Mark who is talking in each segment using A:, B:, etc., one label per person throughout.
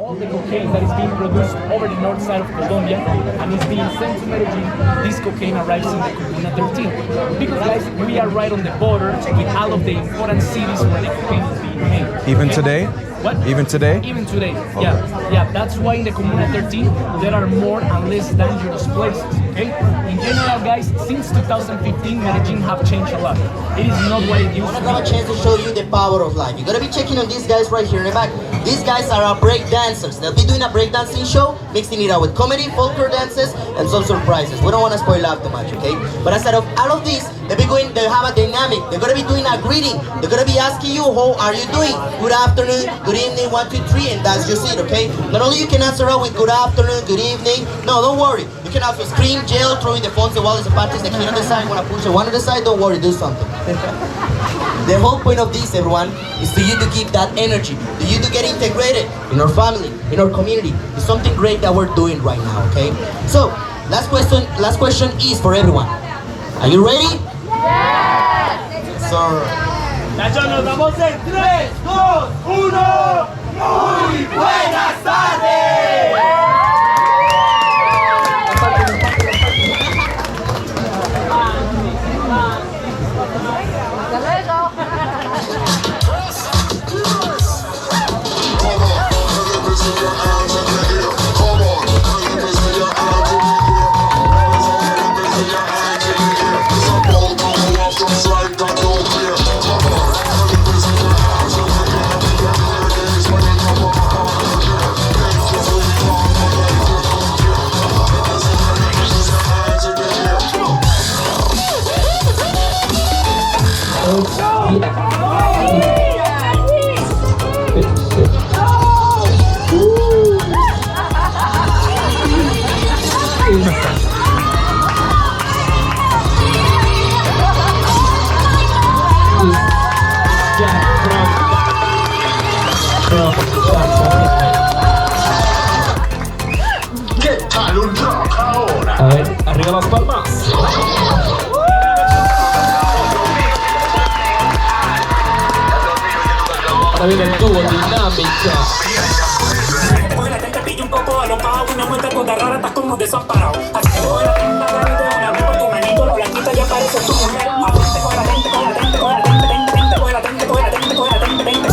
A: all the cocaine that is being produced over the north side of Colombia and is being sent to Medellin, this cocaine arrives in the Comuna 13. Because guys, we are right on the border with all of the important cities where the cocaine is being made.
B: Even
A: okay?
B: today?
A: What?
B: Even today?
A: Even today, yeah. That's why in the Comuna 13 there are more and less dangerous places, okay? In general, guys, since 2015, Medellin have changed a lot. It is not what it used to be.
C: I have a chance to show you the power of life. You're gonna be checking on these guys right here in the back. These guys are our break dancers. They'll be doing a break dancing show, mixing it out with comedy, folklore dances, and some surprises. We don't want to spoil out too much, okay? But aside of all of this, they have a dynamic. They're gonna be doing a greeting. They're gonna be asking you, how are you doing? Good afternoon, good evening, 1, 2, 3, and that's just it, okay? Not only you can answer out with good afternoon, good evening. No, don't worry. You can also scream, yell, throwing the phones, the wallets, the parties, the key on the side, wanna push the one on the side, don't worry, do something. The whole point of this, everyone, is for you to keep that energy, for you to get integrated in our family, in our community. It's something great that we're doing right now, okay? So, last question is for everyone. Are you ready? Yes, sir.
A: Nacho, nos vamos en 3, 2, 1. ¡Muy buenas tardes! A ver, arriba las palmas. Ahora viene el tubo dinámica. Te pillo un poco alocado, una muestra toda rara, estás como desamparado. Así que voy a la tienda, de una vez con tu manito, la blanquita ya parece tu mujer. Apunte con la tente, con la tente, con la tente, tente, con la tente, con la tente, con la tente, tente.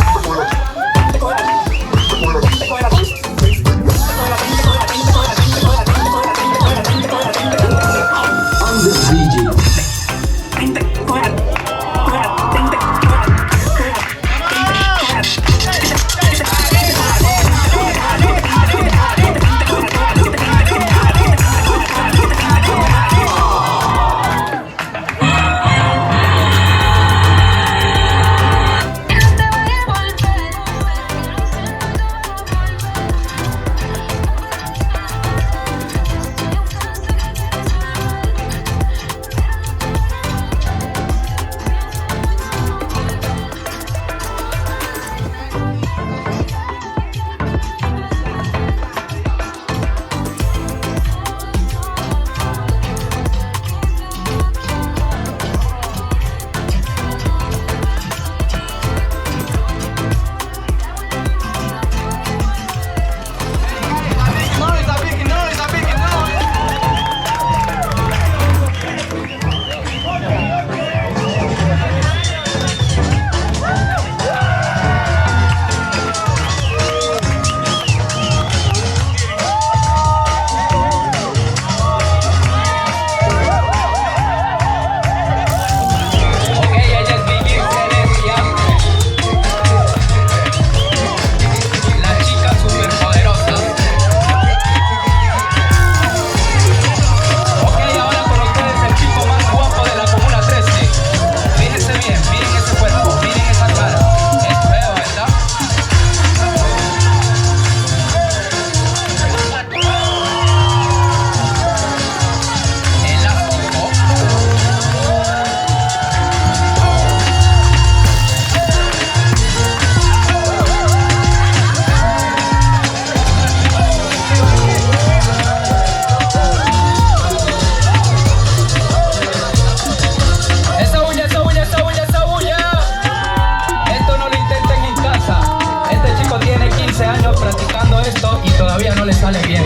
B: todavía no le sale bien.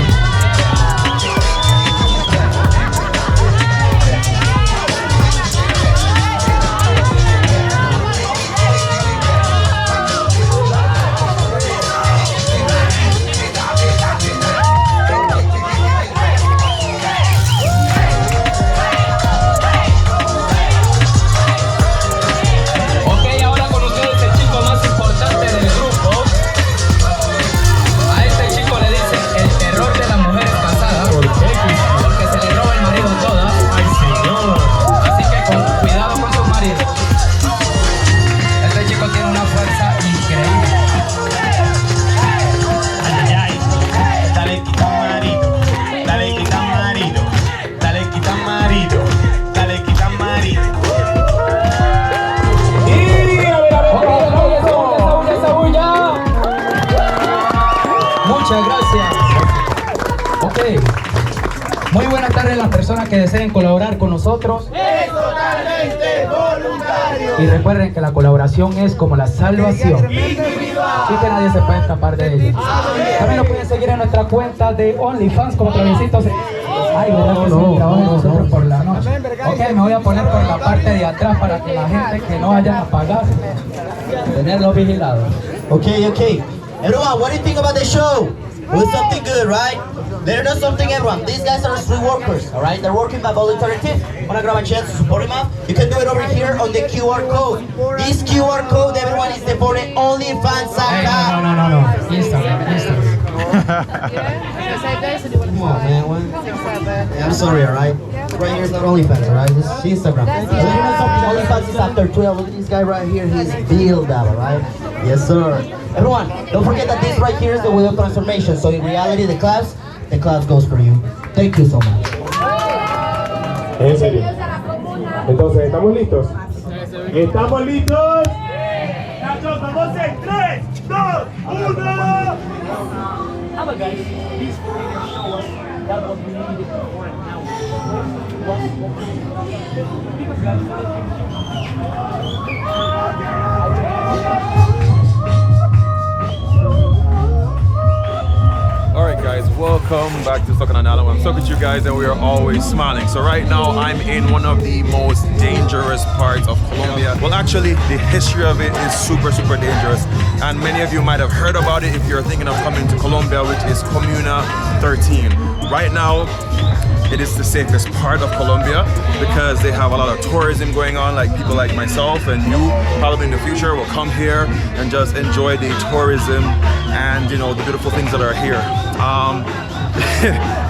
B: Muy buenas tardes a las personas que deseen colaborar con nosotros.
D: ¡Es totalmente voluntario!
B: Y recuerden que la colaboración es como la salvación.
D: Individual.
B: Y que nadie se puede escapar de ella. También nos pueden seguir en nuestra cuenta de OnlyFans como Travesitos. Ay, verdad que no, nosotros por la noche. Ok, me voy a poner por la parte de atrás para que la gente que no vayan a pagar, tenerlos vigilados.
C: Okay, okay. Everyone, what do you think about the show? It was something good, right? Let know something, everyone. These guys are street workers, all right? They're working by voluntary tip. Wanna grab a chance to support him out? You can do it over here on the QR code. This QR code, everyone, is for the OnlyFans account.
B: No. Instagram.
C: Come on, man. What? Yeah, I'm sorry, all right? Right here is not OnlyFans, all right? This is Instagram. Let me know something. OnlyFans is after 12. Look at this guy right here. He's built up, all right? Yes, sir. Everyone, don't forget that this right here is the wheel of transformation. So in reality, the class goes for you. Thank you so much.
E: En serio. Entonces, ¿estamos listos? ¿Estamos listos?
D: Nachos, vamos en 3, 2, 1.
A: Hello guys, this video show us that what we needed for it now. Because
F: Alright guys, welcome back to Stuck on an Island. I'm stuck with you guys and we are always smiling. So right now I'm in one of the most dangerous parts of Colombia. Well actually the history of it is super dangerous and many of you might have heard about it if you're thinking of coming to Colombia, which is Comuna 13. Right now it is the safest part of Colombia because they have a lot of tourism going on, like people like myself and you probably in the future will come here and just enjoy the tourism and you know the beautiful things that are here.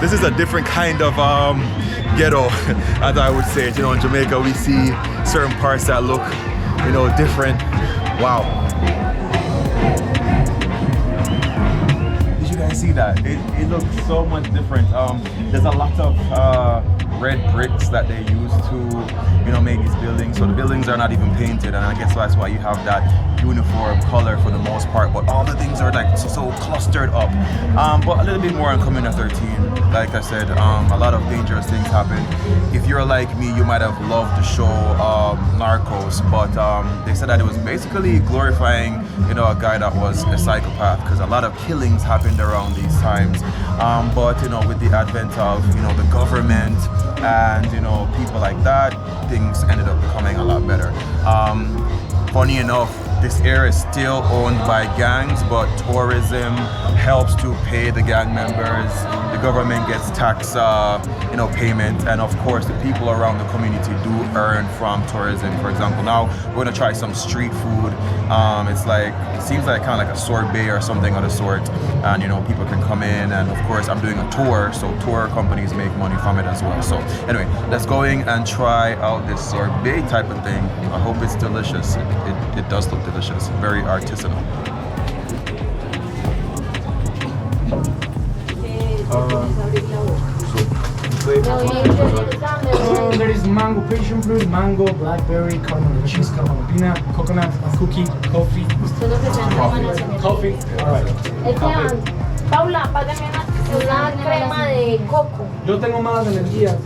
F: This is a different kind of ghetto, as I would say. You know, in Jamaica we see certain parts that look, you know, different. Wow. Did you guys see that? It looks so much different. There's a lot of red bricks that they use to, you know, make these buildings. So the buildings are not even painted, and I guess that's why you have that uniform color for the most part. But all the things are like so clustered up. But a little bit more on Comuna 13. Like I said, a lot of dangerous things happen. If you're like me, you might have loved the show Narcos, but they said that it was basically glorifying, you know, a guy that was a psychopath because a lot of killings happened around these times. But you know, with the advent of, you know, the government and, you know, people like that, things ended up becoming a lot better. Funny enough, this area is still owned by gangs, but tourism helps to pay the gang members. The government gets tax, you know, payment, and of course, the people around the community do earn from tourism. For example, now we're gonna try some street food. It's like, it seems like kind of like a sorbet or something of the sort, and you know, people can come in, and of course, I'm doing a tour, so tour companies make money from it as well. So anyway, let's go in and try out this sorbet type of thing. I hope it's delicious. It does look delicious, very artisanal.
A: there is mango passion fruit, mango, blackberry, caramel cheese, caramel peanut, coconut, cookie, coffee. Coffee. Alright.
G: Paula, págame una crema de coco.
A: Yo tengo malas energías.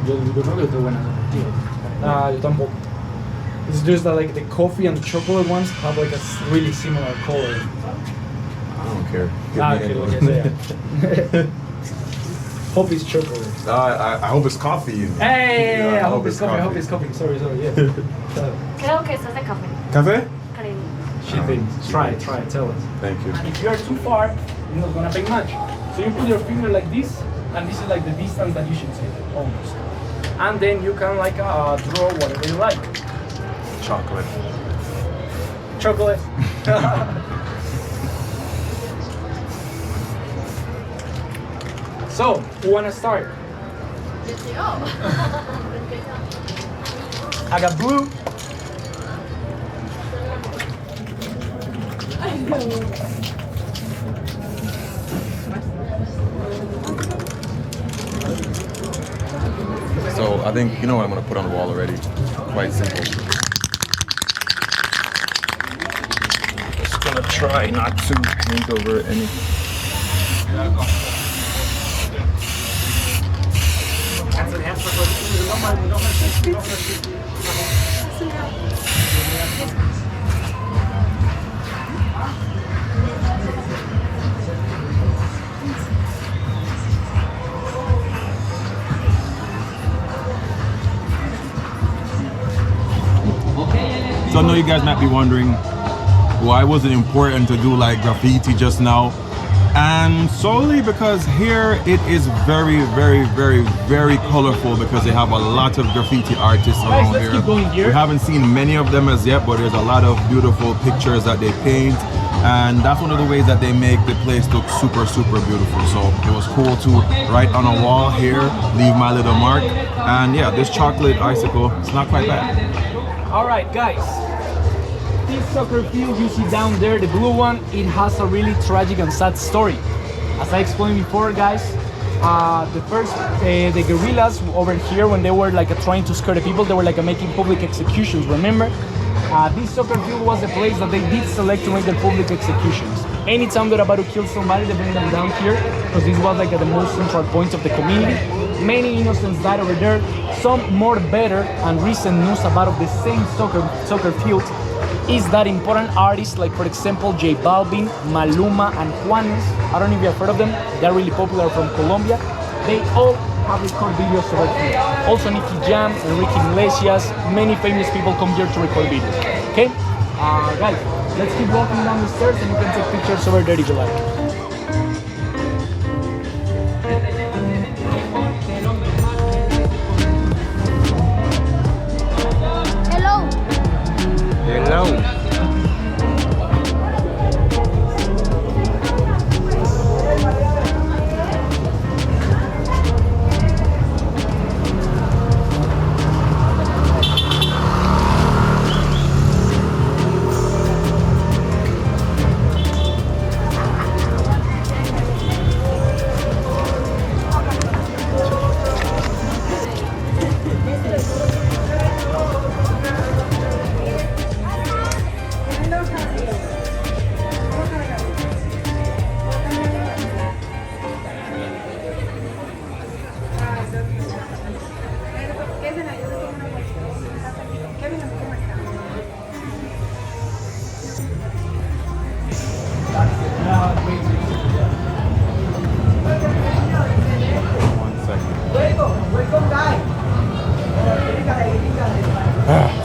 A: Yo creo que estoy buena. Yo tampoco. It's just that like the coffee and the chocolate ones have like a really similar color.
F: don't care. Give
A: Ah,
F: me
A: okay,
F: anyone.
A: okay, hope it's chocolate.
F: I hope it's coffee.
A: Hey,
F: Yeah,
A: I hope it's coffee. I hope it's coffee. Sorry, yeah.
G: Creo que eso es de café.
F: Café?
G: Creo.
A: She thinks. Try it, tell us.
F: Thank you.
A: And if you are too far, you're not gonna pay much. So you put your finger like this, and this is like the distance that you should take, almost. And then you can like draw whatever you like.
F: Chocolate.
A: Chocolate. So, who wanna start? I got blue.
F: So I think you know what I'm gonna put on the wall already. Quite simple. Just gonna try not to paint over any. So I know you guys might be wondering why was it important to do like graffiti just now, and solely because here it is very, very, very, very colorful because they have a lot of graffiti artists around
A: let's keep going here.
F: We haven't seen many of them as yet, but there's a lot of beautiful pictures that they paint, and that's one of the ways that they make the place look super, super beautiful. So it was cool to write on a wall here, leave my little mark, and yeah, this chocolate icicle, it's not quite bad.
A: All right, guys. This soccer field you see down there, the blue one, it has a really tragic and sad story. As I explained before, guys, the guerrillas over here, when they were like trying to scare the people, they were like making public executions. Remember, this soccer field was the place that they did select to make their public executions. Anytime they're about to kill somebody, they bring them down here because this was like the most central point of the community. Many innocents died over there. Some more better and recent news about the same soccer field is that important artists like, for example, J Balvin, Maluma, and Juanes, I don't know if you have heard of them, they're really popular from Colombia, they all have recorded videos over here. Also Nicky Jam, Enrique Iglesias, many famous people come here to record videos. Okay? Guys, let's keep walking down the stairs and you can take pictures over there if you like.
F: Hello.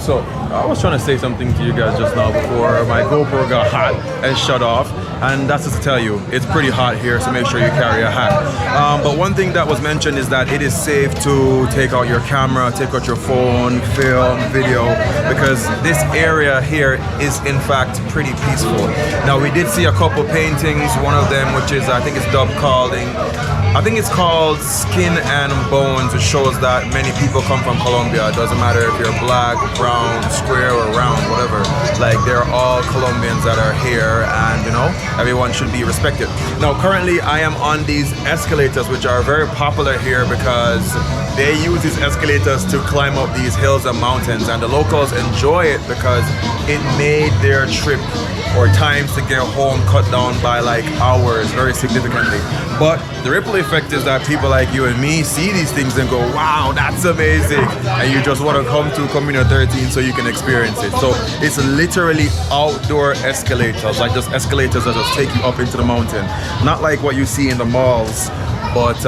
F: So I was trying to say something to you guys just now before my GoPro got hot and shut off, and that's just to tell you it's pretty hot here, so make sure you carry a hat. But one thing that was mentioned is that it is safe to take out your camera, take out your phone, film, video, because this area here is in fact pretty peaceful. Now we did see a couple paintings, one of them which is I think it's called Skin and Bones. It shows that many people come from Colombia. It doesn't matter if you're black, brown, square, or round, whatever. Like, they're all Colombians that are here, and you know, everyone should be respected. Now, currently I am on these escalators, which are very popular here because they use these escalators to climb up these hills and mountains, and the locals enjoy it because it made their trip or times to get home cut down by like hours very significantly. But the ripple effect is that people like you and me see these things and go, wow, that's amazing. And you just want to come to Comuna 13 so you can experience it. So it's literally outdoor escalators, like just escalators that just take you up into the mountain. Not like what you see in the malls, but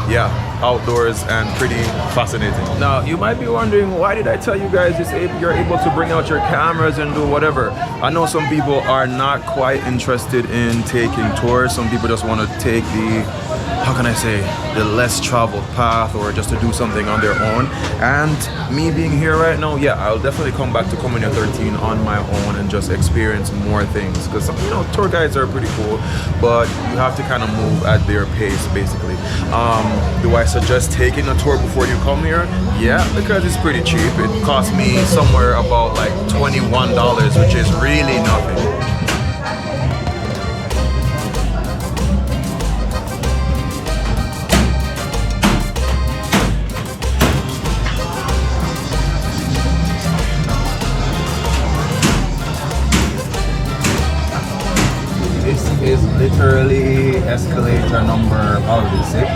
F: yeah, outdoors and pretty fascinating. Now, you might be wondering, why did I tell you guys you're able to bring out your cameras and do whatever? I know some people are not quite interested in taking tours. Some people just want to take the, how can I say, the less traveled path, or just to do something on their own. And me being here right now, yeah, I'll definitely come back to Comuna 13 on my own and just experience more things, because you know, tour guides are pretty cool, but you have to kind of move at their pace basically. Do I suggest taking a tour before you come here? Yeah, because it's pretty cheap. It cost me somewhere about like $21, which is really nothing. Is literally escalator number probably 6.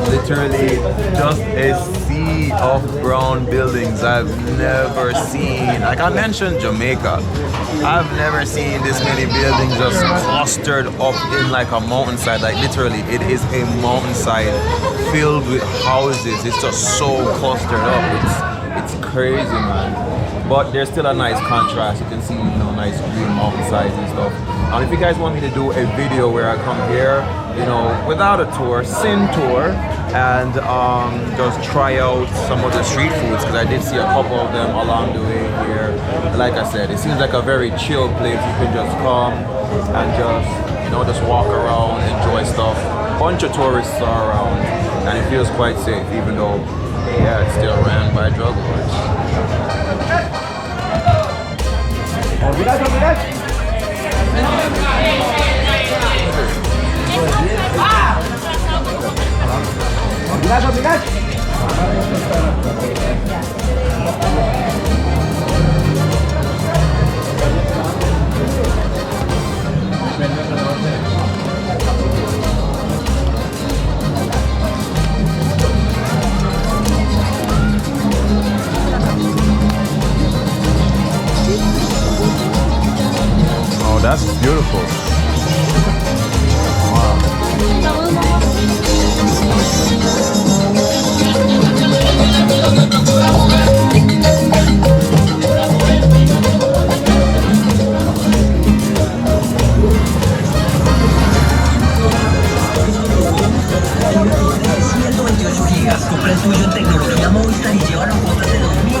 F: Literally just a sea of brown buildings I've never seen. Like I mentioned Jamaica, I've never seen this many buildings just clustered up in like a mountainside. Like literally it is a mountainside filled with houses. It's just so clustered up. It's crazy, man. But there's still a nice contrast. You can see, you know, nice green mountainsides and stuff. And if you guys want me to do a video where I come here, you know, without a tour, sin tour, and just try out some of the street foods, because I did see a couple of them along the way here. Like I said, it seems like a very chill place. You can just come and just, you know, just walk around, enjoy stuff. Bunch of tourists are around, and it feels quite safe, even though, yeah, it's still ran by drug lords. Oh, that's beautiful.
H: Compra el tuyo en tecnología Movistar y llévalo a cuotas de 2.000.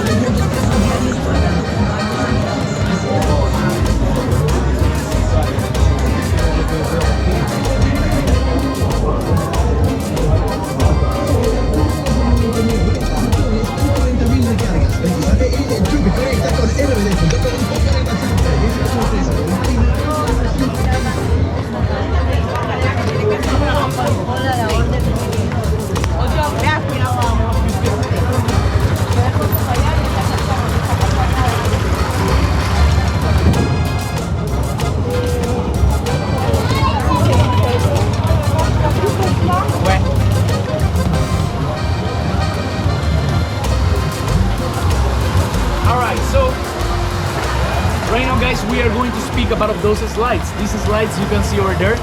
A: We are going to speak about those slides. These slides you can see over there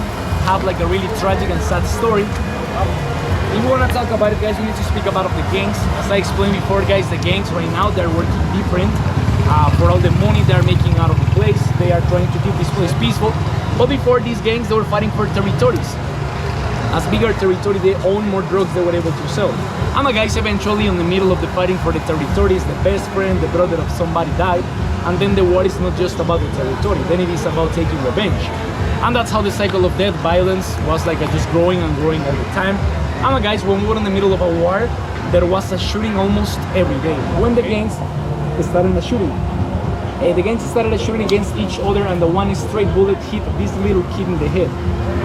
A: have like a really tragic and sad story. If we want to talk about it, guys, we need to speak about the gangs. As I explained before, guys, the gangs right now, they're working different. For all the money they're making out of the place, they are trying to keep this place peaceful. But before these gangs, they were fighting for territories. As bigger territory, they own more drugs they were able to sell. And the guys eventually, in the middle of the fighting for the territories, the best friend, the brother of somebody died. And then the war is not just about the territory, then it is about taking revenge. And that's how the cycle of death, violence was like just growing and growing all the time. And guys, when we were in the middle of a war, there was a shooting almost every day. When the gangs started a shooting, the gangs started a shooting against each other, and the one straight bullet hit this little kid in the head,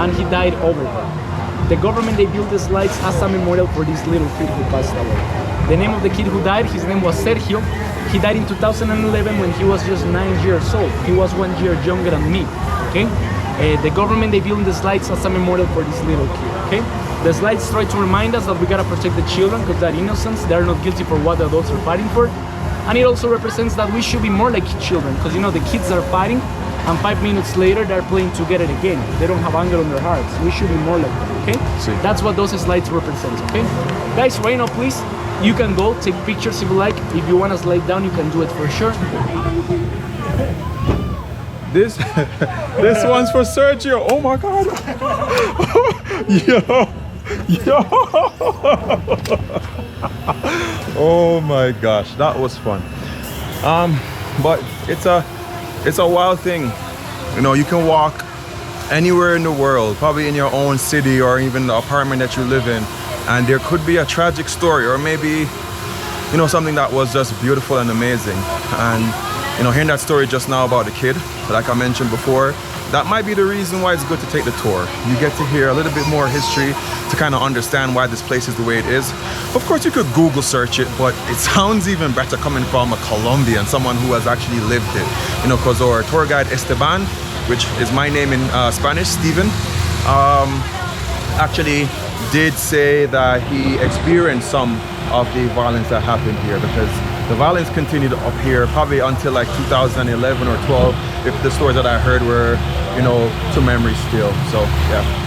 A: and he died over there. The government, they built the slides as a memorial for this little kid who passed away. The name of the kid who died, his name was Sergio. He died in 2011 when he was just 9 years old. He was 1 year younger than me, okay? The government, they built the slides as a memorial for this little kid, okay? The slides try to remind us that we gotta protect the children because they're innocents. They're not guilty for what the adults are fighting for. And it also represents that we should be more like children because, you know, the kids are fighting and 5 minutes later they're playing together again. They don't have anger on their hearts. We should be more like them, okay? See. That's what those slides represent, okay? Guys, right now, please, you can go take pictures if you like. If you want to slide down, you can do it for sure.
F: This one's for Sergio. Oh my God. Yo. Oh my gosh, that was fun. But it's a wild thing. You know, you can walk anywhere in the world, probably in your own city or even the apartment that you live in, and there could be a tragic story, or maybe, you know, something that was just beautiful and amazing. And, you know, hearing that story just now about the kid, like I mentioned before, that might be the reason why it's good to take the tour. You get to hear a little bit more history to kind of understand why this place is the way it is. Of course, you could Google search it, but it sounds even better coming from a Colombian, someone who has actually lived it. You know, because our tour guide Esteban, which is my name in Spanish, Steven, actually did say that he experienced some of the violence that happened here, because the violence continued up here probably until like 2011 or 12, if the stories that I heard were, you know, to memory still. So yeah.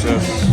F: Jesus.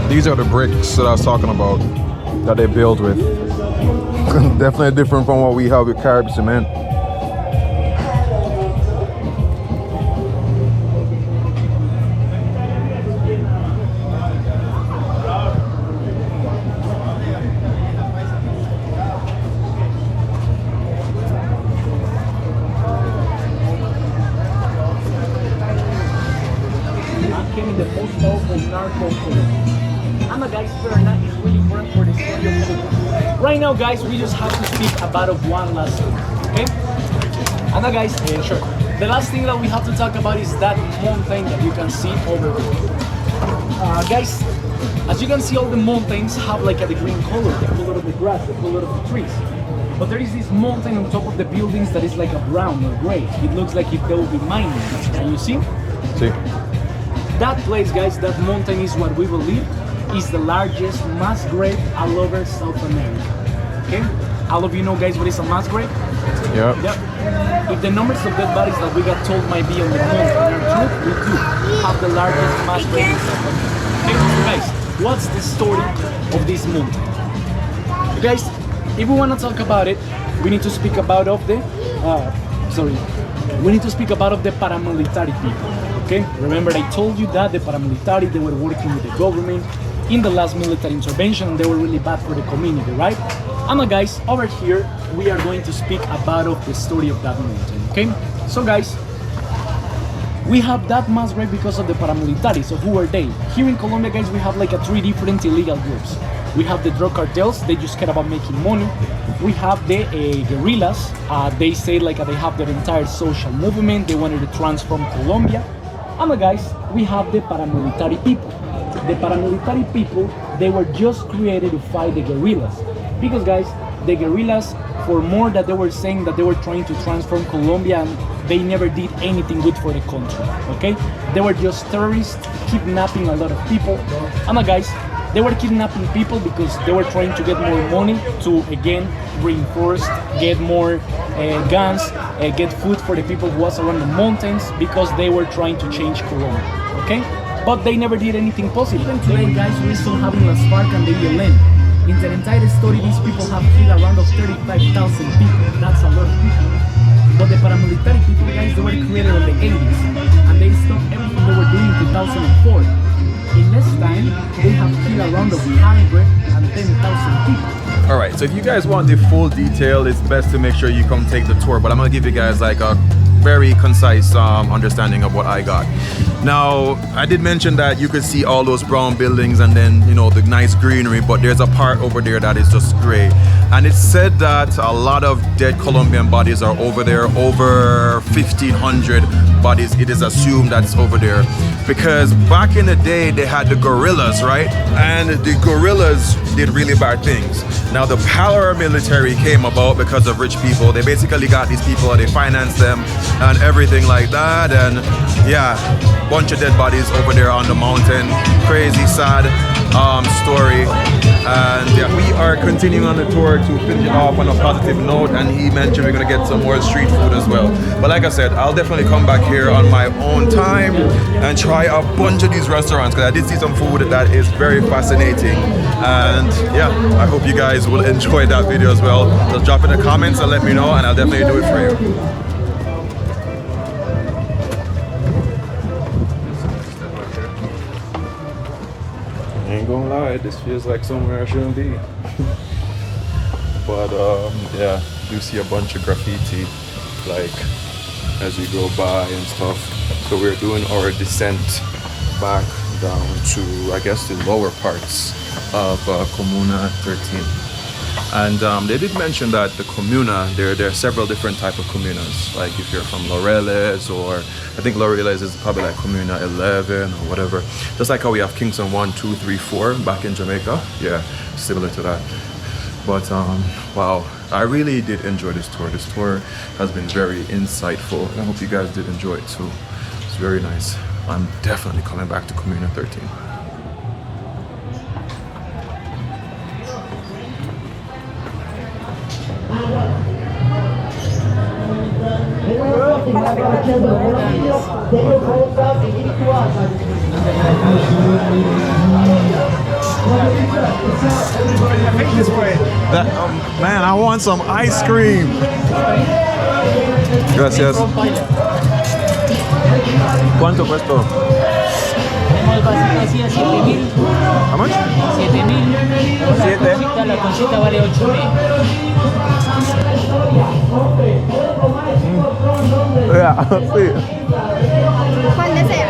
F: These are the bricks that I was talking about that they build with. Definitely different from what we have with Carib cement.
A: I came in the most powerful narco. I'm a guy's Ferna is really important for the story of Cuba. Right now, guys, we just have to speak about one last thing, okay? And guys, sure. The last thing that we have to talk about is that mountain that you can see over there. Guys, as you can see, all the mountains have like the green color, the color of the grass, the color of the trees. But there is this mountain on top of the buildings that is like a brown or gray. It looks like if they will be mining. Can you see?
F: See.
A: That place, guys, that mountain is what we believe is the largest mass grave all over South America. Okay? All of you know, guys, what is a mass grave?
F: Yep.
A: Yep. If the numbers of dead bodies that we got told might be on the mountain are true, we do have the largest mass grave in South America. Okay, so guys, what's the story of this mountain? Guys, if we want to talk about it, we need to speak about we need to speak about the paramilitary people. Okay, remember I told you that the paramilitary, they were working with the government in the last military intervention and they were really bad for the community, right? And guys, over here we are going to speak about the story of that mountain. Okay, so guys, we have that mass grave because of the paramilitary. So who are they? Here in Colombia, guys, we have like three different illegal groups. We have the drug cartels, they just care about making money. We have the guerrillas, they say like they have their entire social movement, they wanted to transform Colombia. And guys, we have the paramilitary people. The paramilitary people, they were just created to fight the guerrillas. Because guys, the guerrillas, for more that they were saying that they were trying to transform Colombia, and they never did anything good for the country, okay? They were just terrorists, kidnapping a lot of people. And guys, they were kidnapping people because they were trying to get more money to, again, reinforce, get more guns, get food for the people who was around the mountains because they were trying to change Colombia, okay? But they never did anything positive. Even today, guys, we're still having Las FARC and the ELN. In the entire story, these people have killed around 35,000 people. That's a lot of people. But the paramilitary people, guys, they were created in the 80s. And they stopped everything they were doing in 2004. In less time, they have killed around 110,000 people.
F: Alright, so if you guys want the full detail, it's best to make sure you come take the tour. But I'm going to give you guys like a very concise understanding of what I got. Now, I did mention that you could see all those brown buildings and then, you know, the nice greenery, but there's a part over there that is just gray. And it's said that a lot of dead Colombian bodies are over there, over 1,500 bodies, it is assumed that's over there. Because back in the day, they had the guerrillas, right? And the guerrillas did really bad things. Now, the paramilitary came about because of rich people. They basically got these people and they financed them and everything like that. And yeah, bunch of dead bodies over there on the mountain. Crazy, sad story. And yeah, we are continuing on the tour to finish it off on a positive note, and he mentioned we're gonna get some more street food as well. But like I said, I'll definitely come back here on my own time and try a bunch of these restaurants, because I did see some food that is very fascinating. And yeah, I hope you guys will enjoy that video as well. Just drop in the comments and let me know, and I'll definitely do it for you. I ain't gonna lie, this feels like somewhere I shouldn't be. But yeah, you see a bunch of graffiti like as you go by and stuff. So we're doing our descent back down to, I guess, the lower parts of Comuna 13. And they did mention that the Comuna, there are several different type of Comunas. Like if you're from Laureles, or I think Laureles is probably like Comuna 11 or whatever. Just like how we have Kingston 1, 2, 3, 4 back in Jamaica. Yeah, similar to that. But wow, I really did enjoy this tour. This tour has been very insightful. I hope you guys did enjoy it too. It's very nice. I'm definitely coming back to Comuna 13. Man, I want some ice cream. Gracias. ¿Cuánto cuesta? How much?
I: 7.000.
F: 7.
I: La conchita vale 8.000.
F: Yeah, sí.
G: ¿Cuál desea?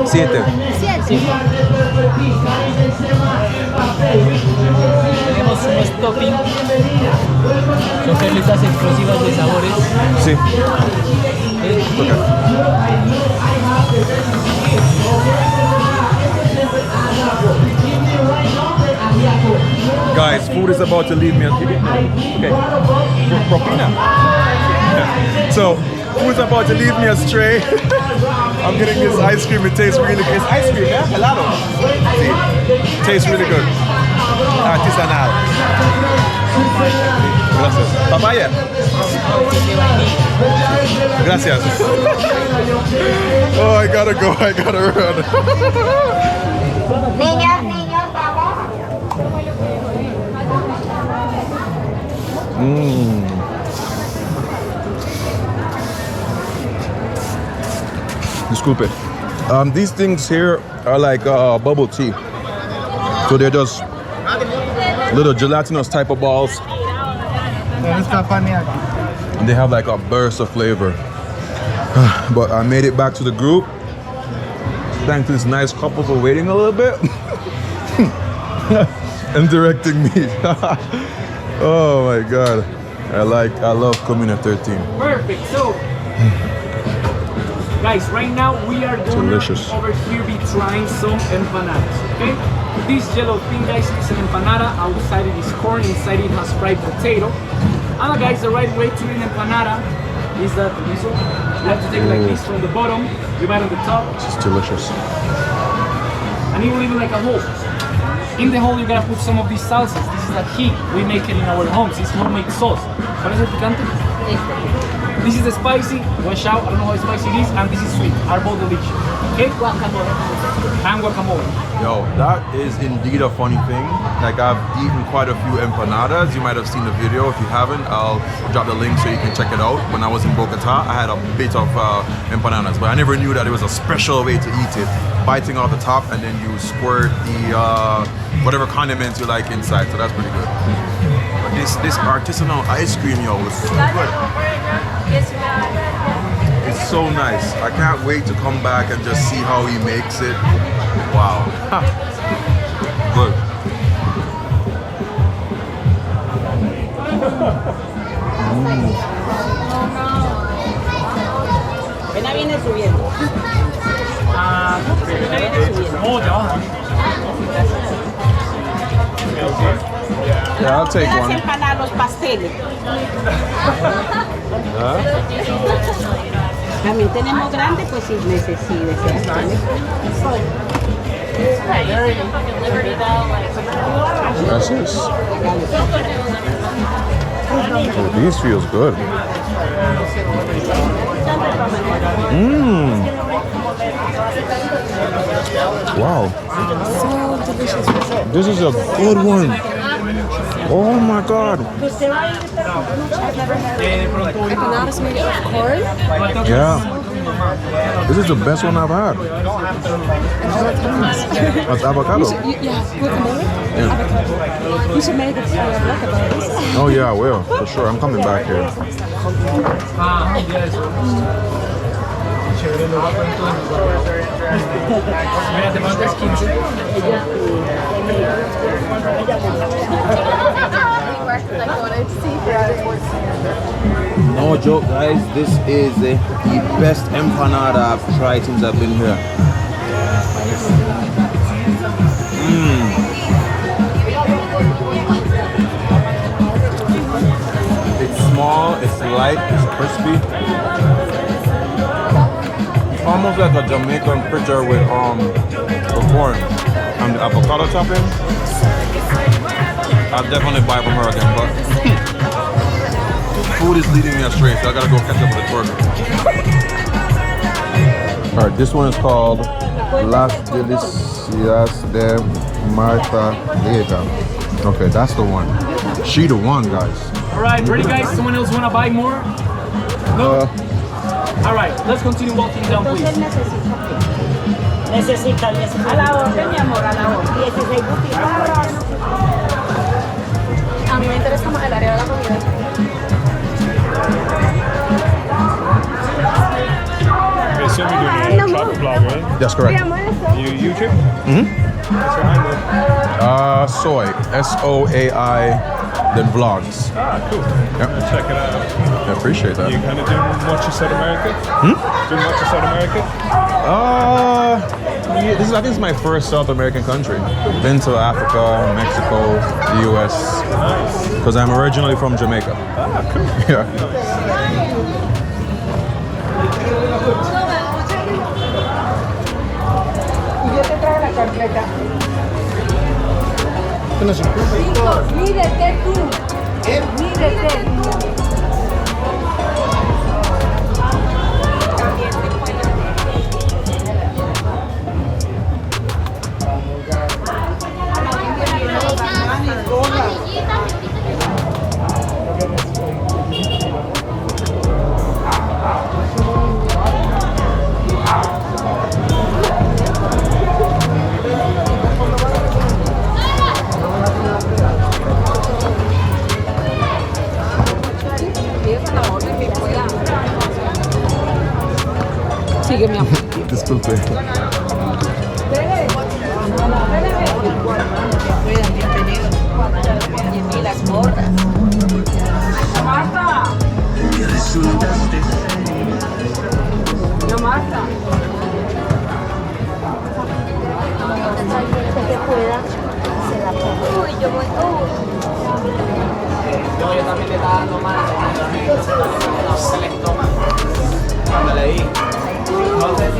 F: 7.
G: 7.
I: Tenemos unos toppings. Son perlitas explosivas de sabores.
F: Sí. Guys, food is about to leave me. Okay. Propina. Yeah. So, food's about to leave me astray. I'm getting this ice cream. It tastes really good. It's ice cream, yeah? Helado. See, tastes really good. Artisanal. Gracias. Papaya. Gracias. Oh, I gotta go. I gotta run.
G: Niñas, niños, vamos.
F: Disculpe. These things here are like bubble tea. So they're just little gelatinous type of balls. And they have like a burst of flavor. But I made it back to the group. Thanks to this nice couple for waiting a little bit. And directing me. Oh my god. I love Comuna 13.
A: Perfect. So, guys, right now we are going
F: Delicious.
A: over here be trying some empanadas. Okay, this yellow thing, guys, is an empanada. Outside it is corn, inside it has fried potato. And guys, the right way to eat an empanada is that this one. You have to take like this from the bottom, you bite on the top.
F: This is delicious.
A: And you will leave it like a hole. In the hole, you gotta put some of these salsas. This is ají. We make it in our homes. It's homemade sauce. ¿Cuál es el picante? This is the spicy. Watch out. I don't know how spicy it is. And this is sweet. Are both delicious. Okay? Guacamole. And guacamole.
F: Yo, that is indeed a funny thing. Like, I've eaten quite a few empanadas. You might have seen the video. If you haven't, I'll drop the link so you can check it out. When I was in Bogota, I had a bit of empanadas, but I never knew that it was a special way to eat it. Biting off the top, and then you squirt the whatever condiments you like inside. So that's pretty good. But this artisanal ice cream, yo, was so good. It's so nice. I can't wait to come back and just see how he makes it. Wow. Good.
J: Pena viene subiendo.
F: Yeah, I'll take
J: Las
F: one.
J: empanadas, los pasteles. También tenemos grande, pues si deseas.
F: Gracias. Oh, these feels good. Wow.
J: So delicious.
F: This is a good one. Oh my god.
J: Empanadas made of corn.
F: Yeah. This is the best one I've had. That's avocado.
J: Yeah, guacamole. Avocado. You should make it vlog about this.
F: Oh yeah, I will. For sure. I'm coming back here.
A: Mira, te mandas 15.
F: No joke, guys. This is the best empanada I've tried since I've been here. It's small, it's light, it's crispy. Almost like a Jamaican fritter with corn and the avocado topping. I'll definitely buy from her again, but food is leading me astray, so I gotta go catch up with the tour. Alright, this one is called Las Delicias de Marta Dieta. Okay, that's the one. She the one, guys.
A: Alright, ready guys? Someone else wanna buy more? No? Alright, let's continue walking down, please.
J: Necesita a la orden, mi amor, a la orden. 16 butifarras. A mí me interesa más el área de la comida.
E: I assume you're doing a travel vlog, right?
F: That's correct.
E: You YouTube?
F: Mm-hmm.
E: What's your handle?
F: Soai, S-O-A-I, then vlogs.
E: Ah, cool.
F: Yep.
E: I'll check it out.
F: I appreciate that.
E: You kind of doing much in South America? Doing much in South America?
F: Yeah, I think this is my first South American country. Been to Africa, Mexico, the US.
E: Nice.
F: Because I'm originally from Jamaica.
E: Ah, cool.
F: Yeah.
J: Yo te traigo la carpeta. Mídete tú. Mídete. Sigue, mi amor.
F: Disculpe.
J: Y las gorras. Marta. No, Marta.
G: Que pueda, se la pongo. Uy, yo voy.
I: Yo también le estaba dando mal. Se le toma. Cuando le di. No sé si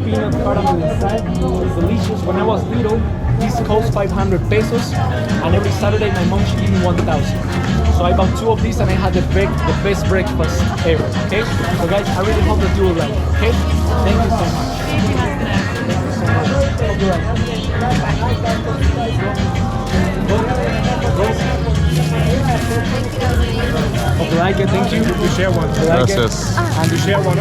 A: peanut caramel inside. It's delicious. When I was little, this cost 500 pesos, and every Saturday my mom she gave me 1,000. So I bought 2 of these, and I had the best breakfast ever. Okay, so guys, I really hope that you will like it. Okay, thank you so much. Hope you like it. Hope you like it. Thank you.
E: You share one.
F: Gracias.
A: And you share one.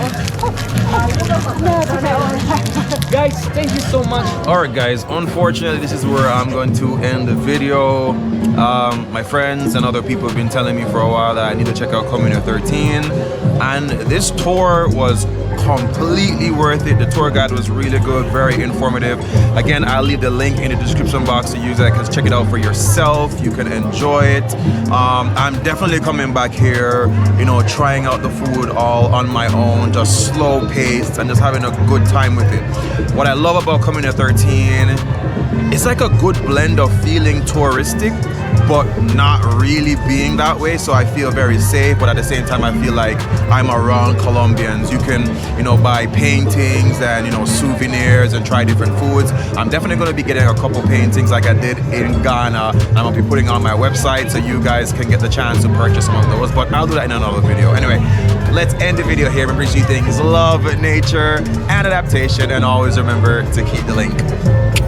A: Guys, thank you so much.
F: Alright guys, unfortunately this is where I'm going to end the video. My friends and other people have been telling me for a while that I need to check out Communa 13, and this tour was completely worth it. The tour guide was really good, very informative. Again, I'll leave the link in the description box so you guys can check it out for yourself. You can enjoy it. I'm definitely coming back here, you know, trying out the food all on my own, just slow paced and just having a good time with it. What I love about Communa 13 it's like a good blend of feeling touristic but not really being that way, so I feel very safe, but at the same time I feel like I'm around Colombians. You can, you know, buy paintings and, you know, souvenirs and try different foods. I'm definitely going to be getting a couple paintings like I did in Ghana. I'm going to be putting on my website so you guys can get the chance to purchase some of those, but I'll do that in another video. Anyway, let's end the video here. Remember, three things: love nature and adaptation, and always remember to keep the link.